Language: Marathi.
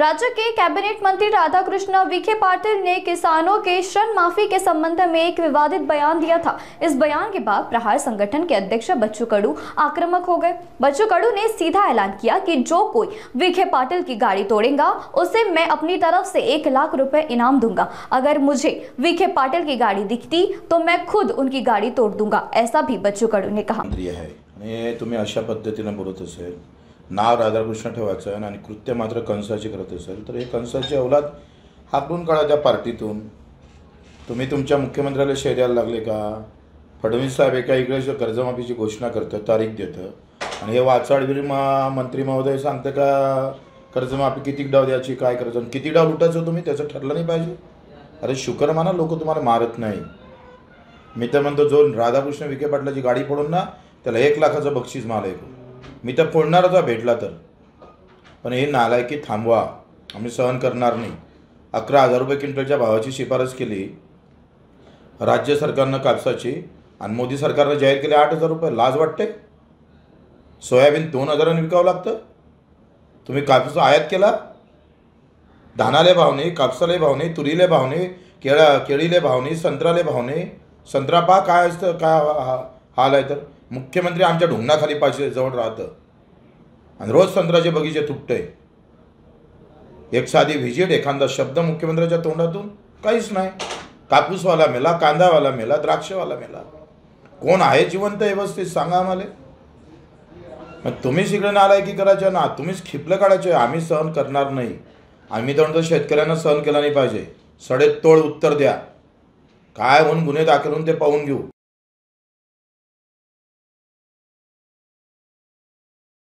राज्य के कैबिनेट मंत्री राधाकृष्ण विखे पाटिल ने किसानों के ऋण माफी के संबंध में एक विवादित बयान दिया था। इस बयान के बाद प्रहार संगठन के अध्यक्ष बच्चू कडू आक्रामक हो गए। बच्चू कडू ने सीधा ऐलान किया कि जो कोई विखे पाटिल की गाड़ी तोड़ेगा उसे मैं अपनी तरफ से 1 लाख रुपए इनाम दूंगा। अगर मुझे विखे पाटिल की गाड़ी दिखती तो मैं खुद उनकी गाड़ी तोड़ दूंगा, ऐसा भी बच्चू कडू ने कहा। तुम्ही अशा पद्धतीने बोलत असेल, नाव राधाकृष्ण ठेवायचं आणि कृत्य मात्र कंसाची करत असेल तर हे कंसाची औलाद हाकलून काढा त्या पार्टीतून। तुम्ही तुमच्या मुख्यमंत्र्याला शेर द्यायला लागले का? फडणवीस साहेब एका इकडे कर्जमाफीची घोषणा करतात, तारीख देतं आणि हे वाचाळवीर मंत्री महोदय सांगते का कर्जमाफी किती डाव द्यायची, काय करायचं, किती डाव लुटायचं तुम्ही त्याचं ठरलं नाही पाहिजे? अरे शुक्र माना लोक तुम्हाला मारत नाही। मी तर म्हणतो जो राधाकृष्ण विखे पाटलाची गाडी फोडून ना त्याला 1 लाखाचं बक्षीस मालायको। मी तर फोडणार होता भेटला तर, पण हे नालायकी थांबवा, आम्ही सहन करणार नाही। 11,000 रुपये क्विंटलच्या भावाची शिफारस केली राज्य सरकारनं कापसाची आणि मोदी सरकारनं जाहीर केले 8,000 रुपये। लाज वाटते? सोयाबीन 2,000 विकावं लागतं, तुम्ही कापूस आयात केला। धानाले भाव नाही, कापसाले भाव नाही, तुरीले भाव नाही, केळीले भाव नाही, संत्राले भाव नाही। संत्रा पहा काय असतं, काय हाल आहे। तर मुख्यमंत्री आमच्या ढुंगणाखाली पाशी जवळ राहतं आणि रोज संत्र्याचे बगीचे तुटते। एक साधी व्हिजिट, एखादा शब्द मुख्यमंत्र्याच्या तोंडातून काहीच नाही। कापूसवाला मेला, कांदावाला मेला, द्राक्षवाला मेला, कोण आहे जिवंत व्यवस्थित सांगा आम्हाला। मग तुम्हीच इकडे नालायकी करायचे ना, तुम्हीच खिपलं काढायचे, आम्ही सहन करणार नाही। आम्ही तर म्हणतो शेतकऱ्यांना सहन केला नाही पाहिजे, सडेतोड उत्तर द्या, काय होऊन गुन्हे दाखल होऊन ते पाहून घेऊ।